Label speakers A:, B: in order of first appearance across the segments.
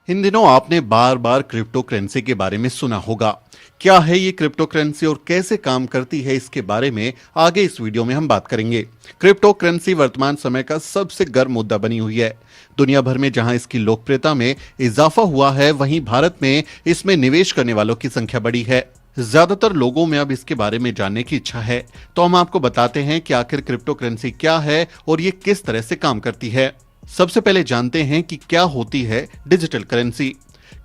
A: इन दिनों आपने बार बार crypto currency के बारे में सुना होगा। क्या है ये क्रिप्टो करेंसी और कैसे काम करती है, इसके बारे में आगे इस वीडियो में हम बात करेंगे। क्रिप्टो करेंसी वर्तमान समय का सबसे गर्म मुद्दा बनी हुई है। दुनिया भर में जहां इसकी लोकप्रियता में इजाफा हुआ है, वहीं भारत में इसमें निवेश करने वालों की संख्या बढ़ी है। ज्यादातर लोगों में अब इसके बारे में जानने की इच्छा है, तो हम आपको बताते हैं कि आखिर क्रिप्टो करेंसी क्या है और ये किस तरह से काम करती है। सबसे पहले जानते हैं कि क्या होती है डिजिटल करेंसी।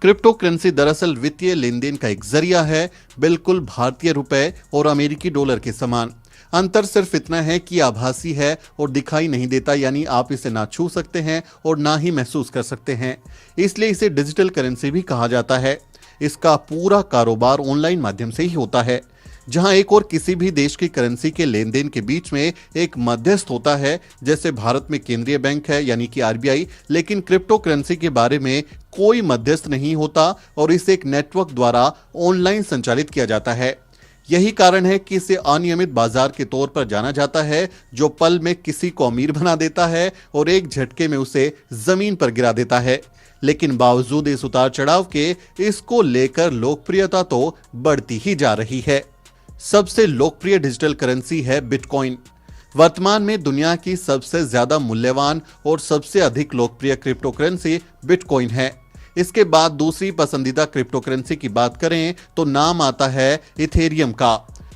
A: क्रिप्टो करेंसी दरअसल वित्तीय लेन देन का एक जरिया है, बिल्कुल भारतीय रुपए और अमेरिकी डॉलर के समान। अंतर सिर्फ इतना है कि आभासी है और दिखाई नहीं देता, यानी आप इसे ना छू सकते हैं और ना ही महसूस कर सकते हैं। इसलिए इसे डिजिटल करेंसी भी कहा जाता है। इसका पूरा कारोबार ऑनलाइन माध्यम से ही होता है, जहां एक और किसी भी देश की करेंसी के लेन देन के बीच में एक मध्यस्थ होता है। जैसे भारत में केंद्रीय बैंक है यानी कि आरबीआई, लेकिन क्रिप्टो करेंसी के बारे में कोई मध्यस्थ नहीं होता और इसे एक नेटवर्क द्वारा ऑनलाइन संचालित किया जाता है। यही कारण है कि इसे अनियमित बाजार के तौर पर जाना जाता है, जो पल में किसी को अमीर बना देता है और एक झटके में उसे जमीन पर गिरा देता है। लेकिन बावजूद इस उतार चढ़ाव के, इसको लेकर लोकप्रियता तो बढ़ती ही जा रही है। सबसे लोकप्रिय डिजिटल करेंसी है बिटकॉइन। वर्तमान में दुनिया की सबसे ज्यादा मूल्यवान और सबसे अधिक लोकप्रिय क्रिप्टो करेंसी बिटकॉइन है। इसके बाद दूसरी पसंदीदा क्रिप्टो करेंसी की बात करें तो नाम आता है इथेरियम का।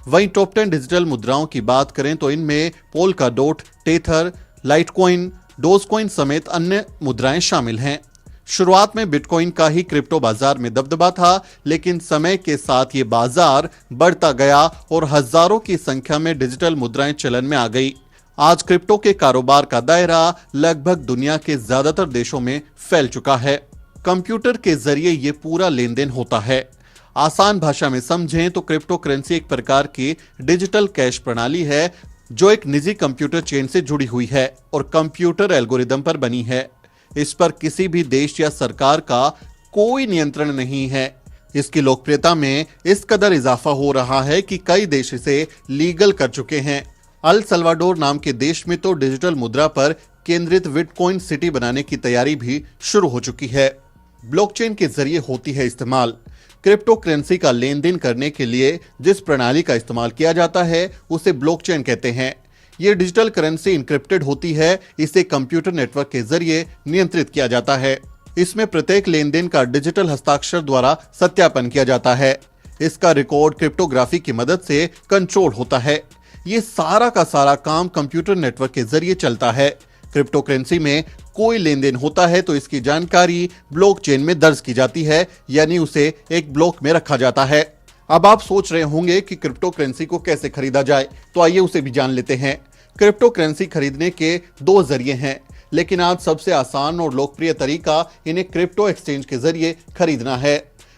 A: वहीं टॉप 10 डिजिटल मुद्राओं की बात करें तो इनमें पोल्काडॉट, टेथर, लाइटकॉइन, डोजकॉइन समेत अन्य मुद्राएं शामिल हैं। शुरुआत में बिटकॉइन का ही क्रिप्टो बाजार में दबदबा था, लेकिन समय के साथ ये बाजार बढ़ता गया और हजारों की संख्या में डिजिटल मुद्राएं चलन में आ गई। आज क्रिप्टो के कारोबार का दायरा लगभग दुनिया के ज्यादातर देशों में फैल चुका है। कंप्यूटर के जरिए ये पूरा लेन देन होता है। आसान भाषा में समझें तो क्रिप्टो करेंसी एक प्रकार की डिजिटल कैश प्रणाली है, जो एक निजी कंप्यूटर चेन से जुड़ी हुई है और कंप्यूटर एल्गोरिदम पर बनी है। इस पर किसी भी देश या सरकार का कोई नियंत्रण नहीं है। इसकी लोकप्रियता में इस कदर इजाफा हो रहा है कि कई देश इसे लीगल कर चुके हैं। अल सल्वाडोर नाम के देश में तो डिजिटल मुद्रा पर केंद्रित बिटकॉइन सिटी बनाने की तैयारी भी शुरू हो चुकी है। ब्लॉकचेन के जरिए होती है इस्तेमाल। क्रिप्टो करेंसी का लेन देन करने के लिए जिस प्रणाली का इस्तेमाल किया जाता है, उसे ब्लॉकचेन कहते हैं। ये डिजिटल करेंसी इंक्रिप्टेड होती है। इसे कंप्यूटर नेटवर्क के जरिए नियंत्रित किया जाता है। इसमें प्रत्येक लेन देन का डिजिटल हस्ताक्षर द्वारा सत्यापन किया जाता है। इसका रिकॉर्ड क्रिप्टोग्राफी की मदद से कंट्रोल होता है। ये सारा का सारा काम कंप्यूटर नेटवर्क के जरिए चलता है। क्रिप्टो करेंसी में कोई लेन देन होता है तो इसकी जानकारी ब्लॉकचेन में दर्ज की जाती है, यानी उसे एक ब्लॉक में रखा जाता है। अब आप सोच रहे होंगे कि क्रिप्टो करेंसी को कैसे खरीदा जाए, तो आइए उसे भी जान लेते हैं। क्रिप्टो करेंसी खरीदने के दो जरिए हैं, लेकिन आज सबसे आसान और लोकप्रिय तरीका इन्हें क्रिप्टो एक्सचेंज के जरिए खरीदना है।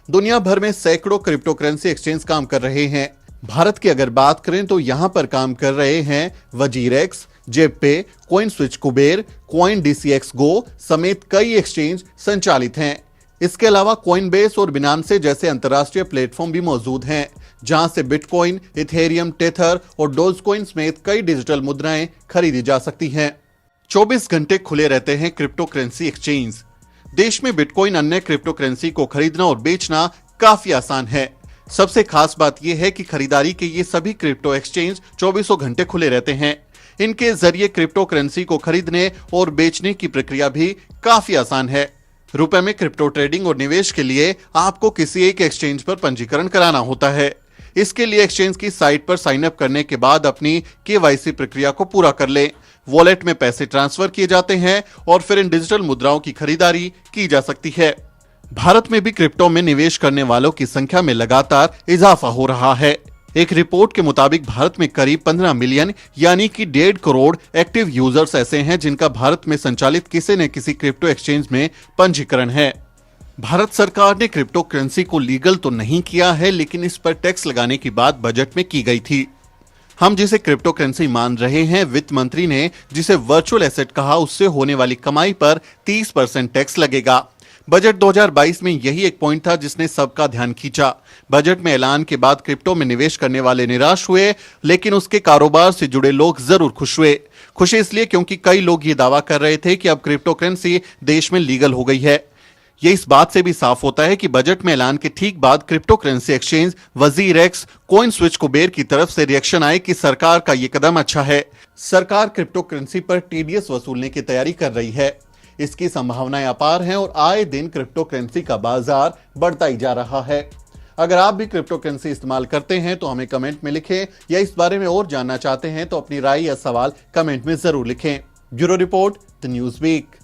A: दुनिया भर में सैकड़ों क्रिप्टो करेंसी एक्सचेंज काम कर रहे हैं। भारत की अगर बात करें तो यहां पर काम कर रहे हैं WazirX, Zebpay, coin switch Kuber, coin DCX go समेत कई एक्सचेंज संचालित हैं। इसके अलावा कॉइनबेस और बिनांसे जैसे अंतर्राष्ट्रीय प्लेटफॉर्म भी मौजूद हैं, जहां से बिटकॉइन, इथेरियम, टेथर और डोजकॉइन समेत कई डिजिटल मुद्राएं खरीदी जा सकती हैं। 24 घंटे खुले रहते हैं क्रिप्टो करेंसी एक्सचेंज। देश में बिटकॉइन अन्य क्रिप्टो करेंसी को खरीदना और बेचना काफी आसान है। सबसे खास बात यह है कि खरीदारी के ये सभी क्रिप्टो एक्सचेंज 24 घंटे खुले रहते हैं। इनके जरिए क्रिप्टो करेंसी को खरीदने और बेचने की प्रक्रिया भी काफी आसान है। रुपए में क्रिप्टो ट्रेडिंग और निवेश के लिए आपको किसी एक एक्सचेंज पर पंजीकरण कराना होता है। इसके लिए एक्सचेंज की साइट पर साइन अप करने के बाद अपनी केवाईसी प्रक्रिया को पूरा कर लें। वॉलेट में पैसे ट्रांसफर किए जाते हैं और फिर इन डिजिटल मुद्राओं की खरीदारी की जा सकती है। भारत में भी क्रिप्टो में निवेश करने वालों की संख्या में लगातार इजाफा हो रहा है। एक रिपोर्ट के मुताबिक भारत में करीब 15 मिलियन यानी कि 1.5 करोड़ एक्टिव यूजर्स ऐसे हैं जिनका भारत में संचालित किसी न किसी क्रिप्टो एक्सचेंज में पंजीकरण है। भारत सरकार ने क्रिप्टो करेंसी को लीगल तो नहीं किया है, लेकिन इस पर टैक्स लगाने की बात बजट में की गई थी। हम जिसे क्रिप्टो करेंसी मान रहे हैं, वित्त मंत्री ने जिसे वर्चुअल एसेट कहा, उससे होने वाली कमाई पर 30% टैक्स लगेगा। बजट 2022 में यही एक पॉइंट था जिसने सबका ध्यान खींचा। बजट में ऐलान के बाद क्रिप्टो में निवेश करने वाले निराश हुए, लेकिन उसके कारोबार से जुड़े लोग जरूर खुश हुए। खुश इसलिए क्योंकि कई लोग ये दावा कर रहे थे कि अब क्रिप्टो करेंसी देश में लीगल हो गई है। ये इस बात से भी साफ होता है कि बजट में ऐलान के ठीक बाद क्रिप्टो करेंसी एक्सचेंज वजीर एक्स कॉइन स्विच कुबेर की तरफ से रिएक्शन आए कि सरकार का ये कदम अच्छा है। सरकार क्रिप्टो करेंसी पर टीडीएस वसूलने की तैयारी कर रही है। इसकी संभावनाएं अपार हैं और आए दिन क्रिप्टो करेंसी का बाजार बढ़ता ही जा रहा है। अगर आप भी क्रिप्टो करेंसी इस्तेमाल करते हैं तो हमें कमेंट में लिखें, या इस बारे में और जानना चाहते हैं तो अपनी राय या सवाल कमेंट में जरूर लिखें। Bureau report, the News week.